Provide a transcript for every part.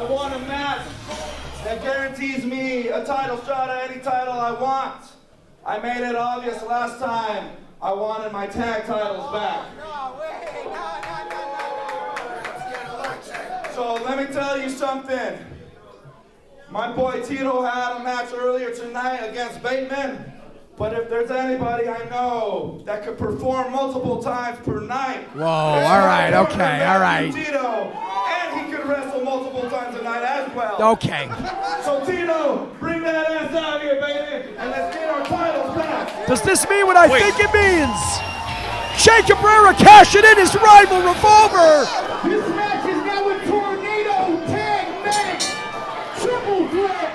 I want a match that guarantees me a title shot at any title I want. I made it obvious last time I wanted my tag titles back. So let me tell you something. My boy Tito had a match earlier tonight against Bateman, but if there's anybody I know that could perform multiple times per night. Whoa, all right, okay, all right. Tito, and he could wrestle multiple times a night as well. Okay. So Tito, bring that ass out here, baby, and let's get our titles back. Does this mean what I think it means? Che Cabrera cashing in his rival Revolver. This match is now a Tornado Tag Match Triple Threat.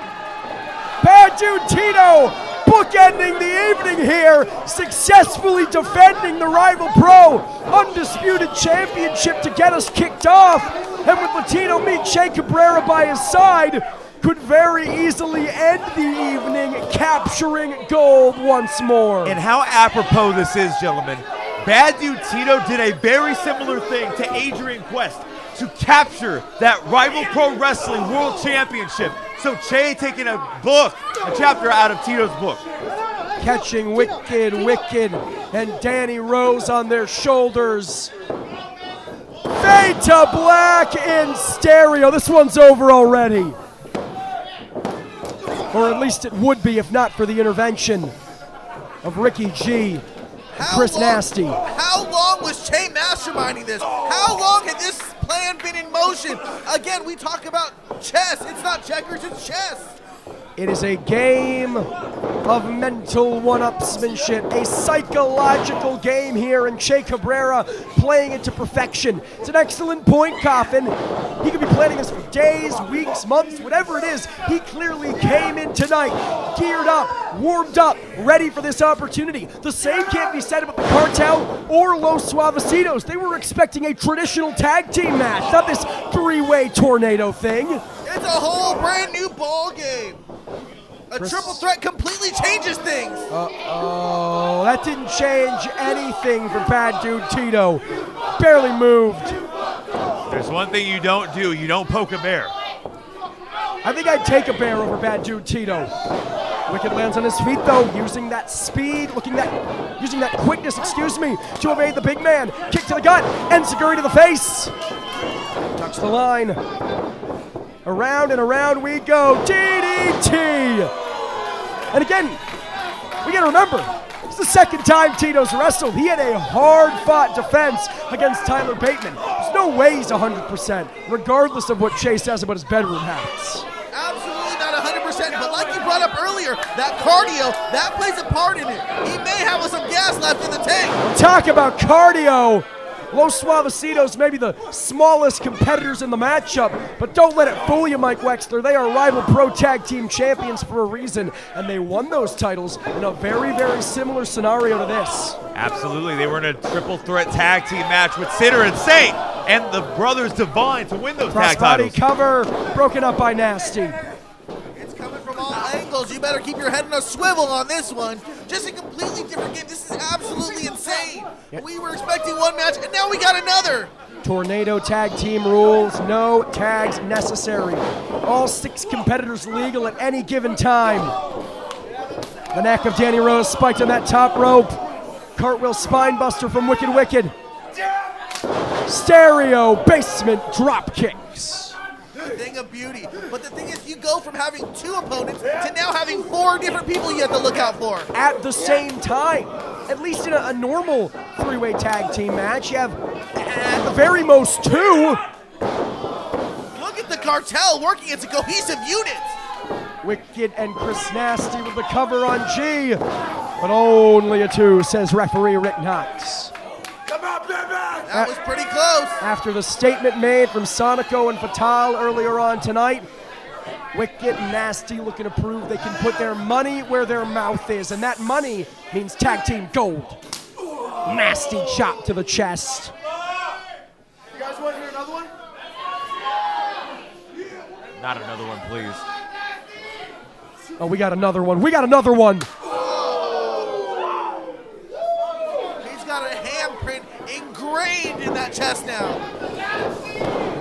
Bad Dude Tito bookending the evening here, successfully defending the Rival Pro Undisputed Championship to get us kicked off. And with Latino meet Che Cabrera by his side, could very easily end the evening capturing gold once more. And how apropos this is, gentlemen. Bad Dude Tito did a very similar thing to Adrian Quest to capture that Rival Pro Wrestling World Championship. So Che taking a chapter out of Tito's book. Catching Wicked, and Danny Rose on their shoulders. Fade to black in stereo. This one's over already. Or at least it would be if not for the intervention of Ricky G. Chris Nasty. How long was Che masterminding this? How long had this plan been in motion? Again, we talk about chess. It's not checkers, it's chess. It is a game of mental one-upsmanship, a psychological game here, and Che Cabrera playing it to perfection. It's an excellent point, Coffin. He could be planning this for days, weeks, months, whatever it is. He clearly came in tonight, geared up, warmed up, ready for this opportunity. The same can't be said about the Cartel or Los Suavecitos. They were expecting a traditional tag team match, not this three-way tornado thing. It's a whole brand new ball game. A triple threat completely changes things. Uh-oh, that didn't change anything for Bad Dude Tito. Barely moved. There's one thing you don't do. You don't poke a bear. I think I'd take a bear over Bad Dude Tito. Wicked lands on his feet though, using that speed, using that quickness, to evade the big man. Kick to the gut, enziguri to the face. Ducks the line. Around and around we go, DDT! And again, we gotta remember, it's the second time Tito's wrestled. He had a hard-fought defense against Tyler Bateman. There's no way he's 100%, regardless of what Che says about his bedroom habits. Absolutely not 100%, but like you brought up earlier, that cardio, that plays a part in it. He may have some gas left in the tank. Talk about cardio. Los Suavecitos may be the smallest competitors in the matchup, but don't let it fool you, Mike Wexler. They are Rival Pro Tag Team Champions for a reason, and they won those titles in a very, very similar scenario to this. Absolutely, they were in a triple threat tag team match with Sitter and Saint and the brothers Divine to win those tag titles. Crossbody cover, broken up by Nasty. It's coming from all angles. You better keep your head on a swivel on this one. Just a completely different game. This is absolutely insane. We were expecting one match, and now we got another. Tornado tag team rules, no tags necessary. All 6 competitors legal at any given time. The neck of Danny Rose spiked on that top rope. Cartwheel spine buster from Wicked. Stereo basement drop kicks. A thing of beauty. But the thing is, you go from having 2 opponents to now having 4 different people you have to look out for. At the same time. At least in a normal 3-way tag team match, you have at the very most 2. Look at the Cartel working as a cohesive unit. Wicked and Chris Nasty with the cover on G. But only a 2, says referee Rick Knox. That was pretty close. After the statement made from Sonico and Fatal earlier on tonight, Wicked and Nasty looking to prove they can put their money where their mouth is, and that money means tag team gold. Nasty chop to the chest. You guys want to hear another one? Not another one, please. Oh, we got another one. We got another one. He's got a handprint ingrained in that chest now.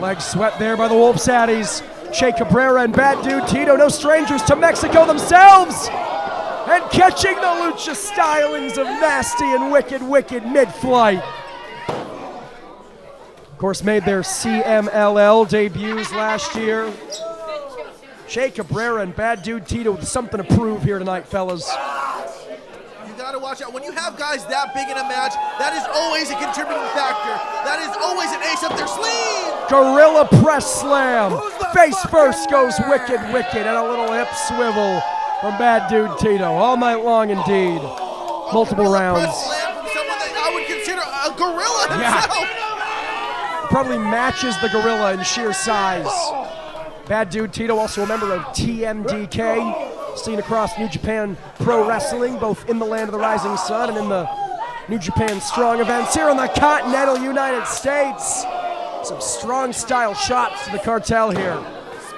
Leg swept there by the Wolf Zaddies. Che Cabrera and Bad Dude Tito, no strangers to Mexico themselves. And catching the lucha stylings of Nasty and Wicked mid-flight. Of course, made their CMLL debuts last year. Che Cabrera and Bad Dude Tito with something to prove here tonight, fellas. You gotta watch out. When you have guys that big in a match, that is always a contributing factor. That is always an ace up their sleeve. Gorilla press slam. Face first goes Wicked, and a little hip swivel from Bad Dude Tito. All night long indeed. Multiple rounds. Press slam from someone that I would consider a gorilla himself. Probably matches the gorilla in sheer size. Bad Dude Tito, also a member of TMDK, seen across New Japan Pro Wrestling, both in the land of the rising sun and in the New Japan Strong events here in the continental United States. Some strong style shots to the Cartel here.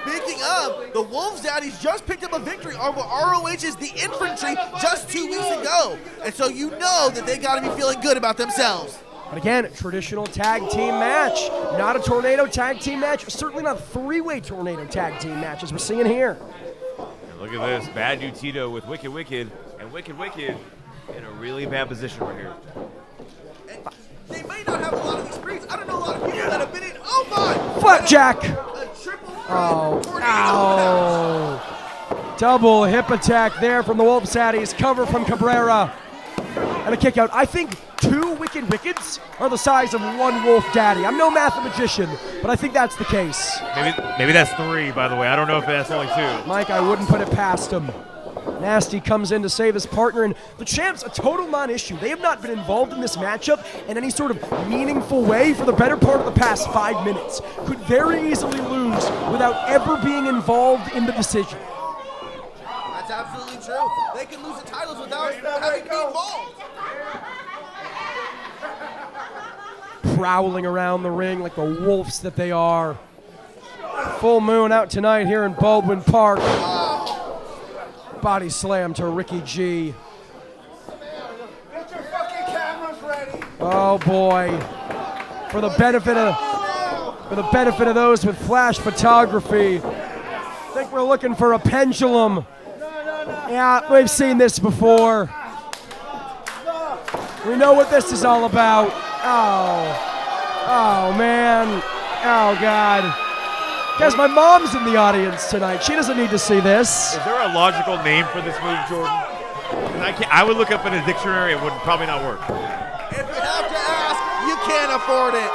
Speaking of, the Wolves Zaddies just picked up a victory over ROH's The Infantry just 2 weeks ago. And so you know that they gotta be feeling good about themselves. But again, a traditional tag team match. Not a tornado tag team match, certainly not a three-way tornado tag team match as we're seeing here. And look at this, Bad Dude Tito with Wicked, and Wicked in a really bad position right here. And they may not have a lot of experience. I don't know a lot of people that have been in. Oh my! Flapjack! A triple threat tornado Ow! Double hip attack there from the Wolf Zaddies. Cover from Cabrera. And a kick out. I think 2 Wickeds are the size of 1 Wolf Daddy. I'm no mathematician, but I think that's the case. Maybe that's 3, by the way. I don't know if that's only 2. Mike, I wouldn't put it past him. Nasty comes in to save his partner, and the champ's a total non-issue. They have not been involved in this matchup in any sort of meaningful way for the better part of the past 5 minutes. Could very easily lose without ever being involved in the decision. That's absolutely true. They can lose the titles without having to be involved. Prowling around the ring like the wolves that they are. Full moon out tonight here in Baldwin Park. Body slam to Ricky G. Get your fucking cameras ready. Oh boy. For the benefit of those with flash photography, I think we're looking for a pendulum. Yeah, we've seen this before. We know what this is all about. Oh man. Oh God. Guys, my mom's in the audience tonight. She doesn't need to see this. Is there a logical name for this move, Jordan? I would look up in a dictionary. It would probably not work. If you have to ask, you can't afford it.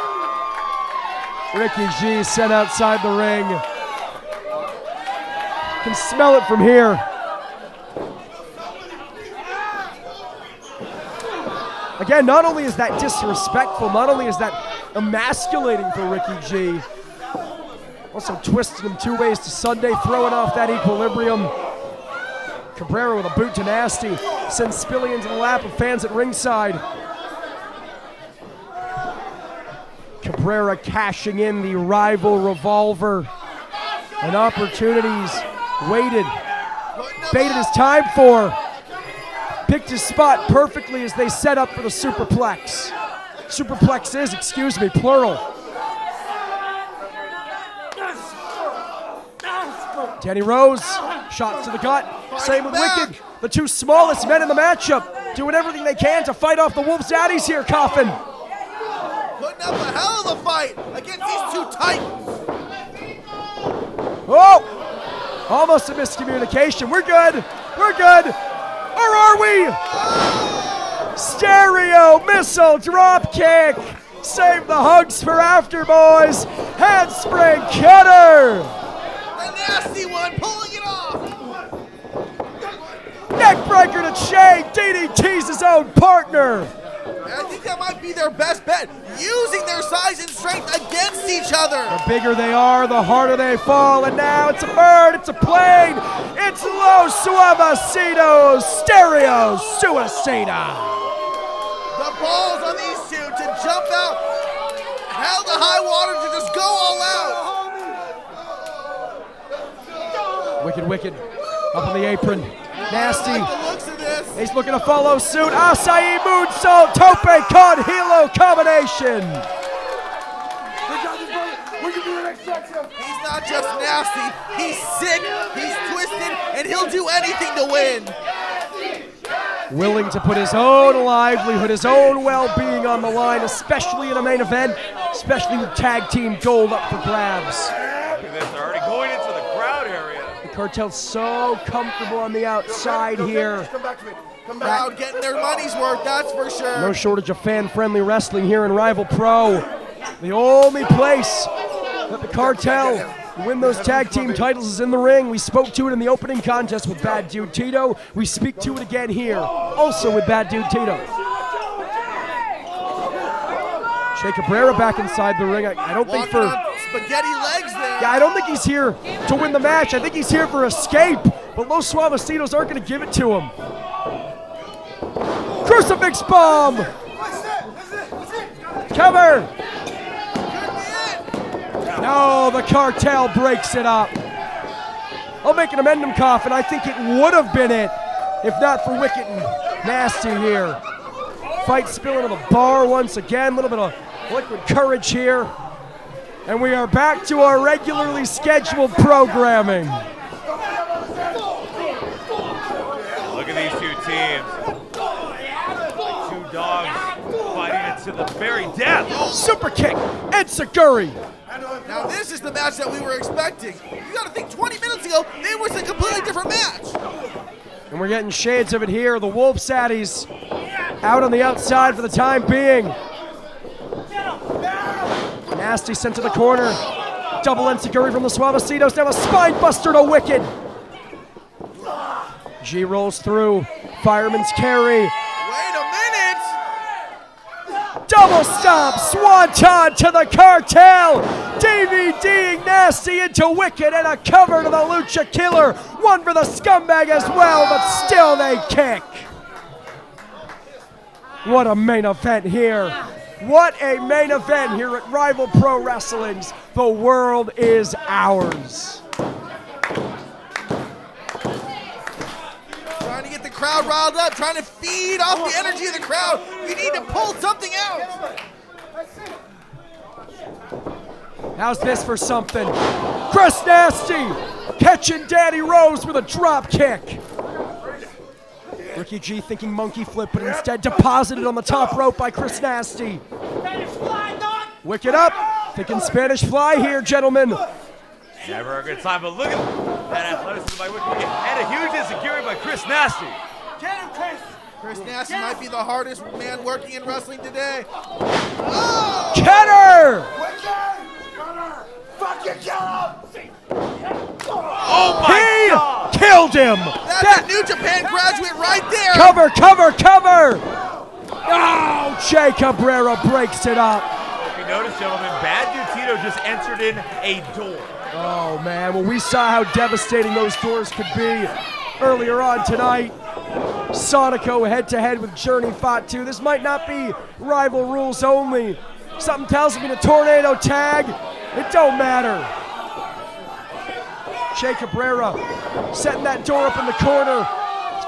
Ricky G sent outside the ring. Can smell it from here. Again, not only is that disrespectful, not only is that emasculating for Ricky G, also twisting him 2 ways to Sunday, throwing off that equilibrium. Cabrera with a boot to Nasty, sends Spilly into the lap of fans at ringside. Cabrera cashing in the rival revolver and opportunities waited, baited his time for. Picked his spot perfectly as they set up for the superplex. Superplexes, excuse me, plural. Danny Rose, shots to the gut. Same with Wicked. The 2 smallest men in the matchup doing everything they can to fight off the Wolf Zaddies here, Coffin. Putting up a hell of a fight against these 2 titans. Oh! Almost a miscommunication. We're good. We're good. Or are we? Stereo missile drop kick. Save the hugs for after, boys. Handspring cutter. The nasty one pulling it off. Neckbreaker to Che. DDT's his own partner. And I think that might be their best bet, using their size and strength against each other. The bigger they are, the harder they fall. And now it's a bird, it's a plane. It's Los Suavecitos, Stereo Suicida. The balls on these 2 to jump out, hell to high water, to just go all out. Wicked, up on the apron. Nasty. I like the looks of this. He's looking to follow suit. Acai moonsault, tope con hilo combination. We He's not just nasty, he's sick, he's twisted, and he'll do anything to win. Willing to put his own livelihood, his own well-being on the line, especially in a main event, especially with tag team gold up for grabs. Look at this, they're already going into the crowd area. The Cartel's so comfortable on the outside here. Crowd getting their money's worth, that's for sure. No shortage of fan-friendly wrestling here in Rival Pro. The only place that the Cartel win those tag team titles is in the ring. We spoke to it in the opening contest with Bad Dude Tito. We speak to it again here, also with Bad Dude Tito. Che Cabrera back inside the ring. I don't think for spaghetti legs there. Yeah, I don't think he's here to win the match. I think he's here for escape. But Los Suavecitos aren't going to give it to him. Crucifix bomb. Cover. No, the Cartel breaks it up. I'll make an amendum cough, and I think it would have been it if not for Wicked and Nasty here. Fight spilling to the bar once again. A little bit of liquid courage here. And we are back to our regularly scheduled programming. Look at these two teams. Two dogs fighting it to the very death. Super kick, Enziguri. Now this is the match that we were expecting. You gotta think 20 minutes ago, it was a completely different match. And we're getting shades of it here. The Zaddies out on the outside for the time being. Nasty sent to the corner. Double Enziguri from the Suavecitos. Now a spine buster to Wicked. G rolls through. Fireman's carry. Wait a minute. Double stomp. Swanton to the Cartel. DVDing Nasty into Wicked and a cover to the Lucha Killer. One for the Scumbag as well, but still they kick. What a main event here. What a main event here at Rival Pro Wrestling's The World Is Ours. Trying to get the crowd riled up, trying to feed off the energy of the crowd. We need to pull something out. How's this for something? Chris Nasty catching Daddy Rose with a drop kick. Ricky G thinking monkey flip, but instead deposited on the top rope by Chris Nasty. Wicked up, thinking Spanish fly here, gentlemen. Never a good time, but look at that athleticism by Wicked and a huge Enziguri by Chris Nasty. Chris Nasty might be the hardest man working in wrestling today. Oh! Kenner! Oh my God! Killed him! That's a New Japan graduate right there! Cover, cover, cover! Oh, Che Cabrera breaks it up. If you notice, gentlemen, Bad Dude Tito just entered in a door. Oh man, well we saw how devastating those doors could be earlier on tonight. Sonico head-to-head with Journey Fatu. This might not be rival rules only. Something tells me the tornado tag. It don't matter. Che Cabrera setting that door up in the corner.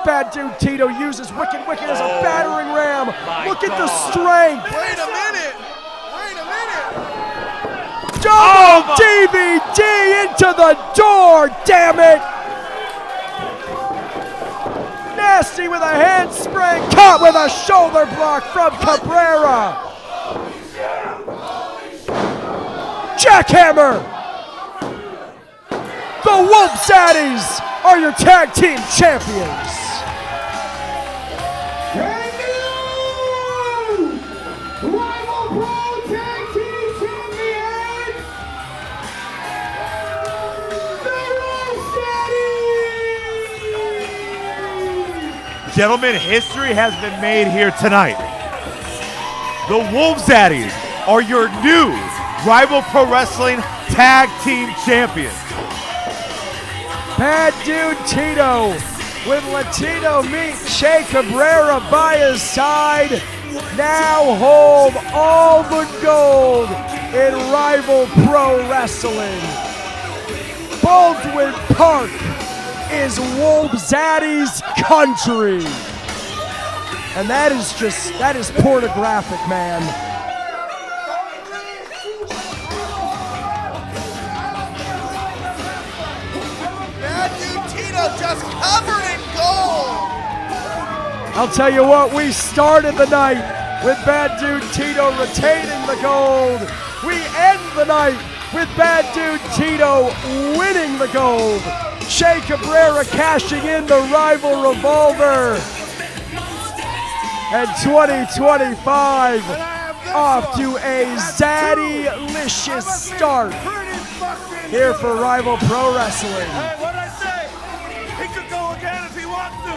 Bad Dude Tito uses Wicked as a battering ram. Look at the strength. Wait a minute! Wait a minute! Double DVD into the door, damn it! Nasty with a handspring, caught with a shoulder block from Cabrera. Jackhammer! The Zaddies are your tag team champions. And new Rival Pro Tag Team Champions, the Zaddies! Gentlemen, history has been made here tonight. The Zaddies are your new Rival Pro Wrestling Tag Team Champions. Bad Dude Tito with Latino meat Che Cabrera by his side. Now hold all the gold in Rival Pro Wrestling. Baldwin Park is Zaddies country. And that is pornographic, man. crowd just covered in gold. I'll tell you what, we started the night with Bad Dude Tito retaining the gold. We end the night with Bad Dude Tito winning the gold. Che Cabrera cashing in the rival revolver. And 2025 off to a Zaddy-licious start here for Rival Pro Wrestling. Hey, what'd I say? He could go again if he wants to.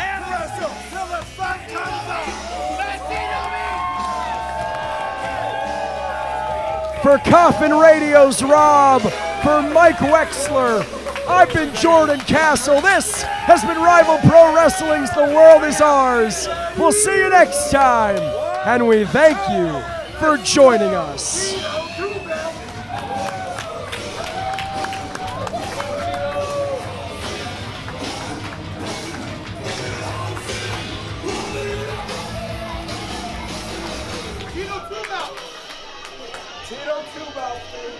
And wrestle till the sun comes up. For Coffin Radio's Rob, for Mike Wexler, I've been Jordan Castle. This has been Rival Pro Wrestling's The World Is Ours. We'll see you next time, and we thank you for joining us. Tito two belt, baby.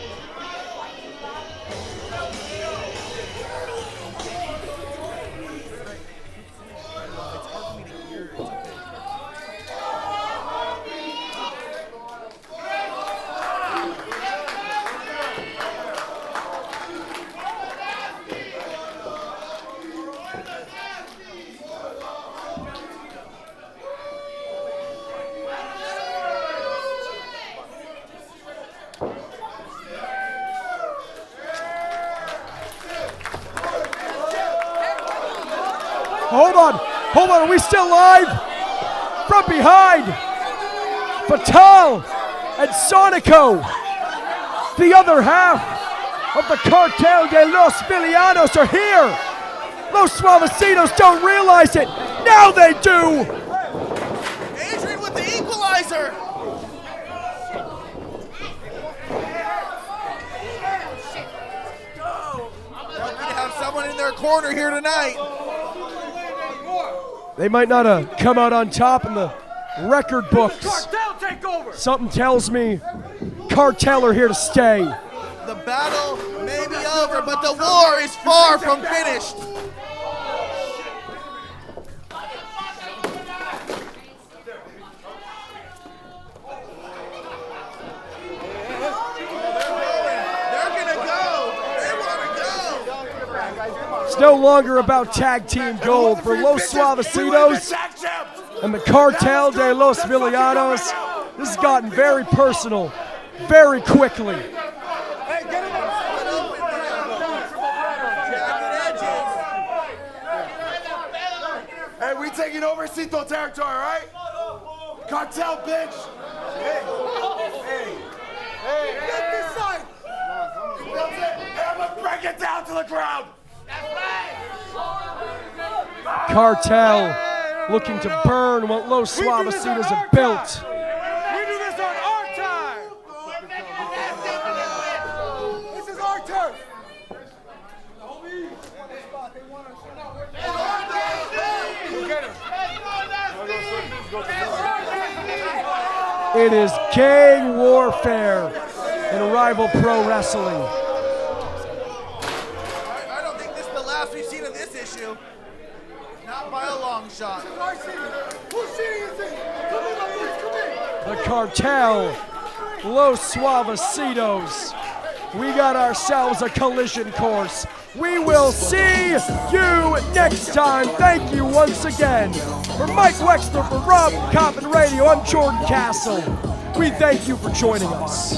Hold on, are we still live? From behind, Fatal and Sonico, the other half of the Cartel de los Villanos are here. Los Suavecitos don't realize it, now they do. Adrian with the equalizer. Lucky to have someone in their corner here tonight. They might not have come out on top in the record books. Cartel, take over. Something tells me Cartel are here to stay. The battle may be over, but the war is far from finished. They're gonna go. They want to go. It's no longer about tag team gold for Los Suavecitos and the Cartel de los Villanos. This has gotten very personal, very quickly. Hey, we taking over Cito territory, all right? Cartel, bitch. Hey. Get this side. Hey, I'm gonna break it down to the ground. Cartel looking to burn what Los Suavecitos have built. We do this on our time. This is our turf. It is gang warfare in Rival Pro Wrestling. I don't think this is the last we've seen of this issue. Not by a long shot. Who's seating is it? Come in, my boys, come in. The Cartel, Los Suavecitos. We got ourselves a collision course. We will see you next time. Thank you once again. For Mike Wexler, for Rob Coffin Radio, I'm Jordan Castle. We thank you for joining us.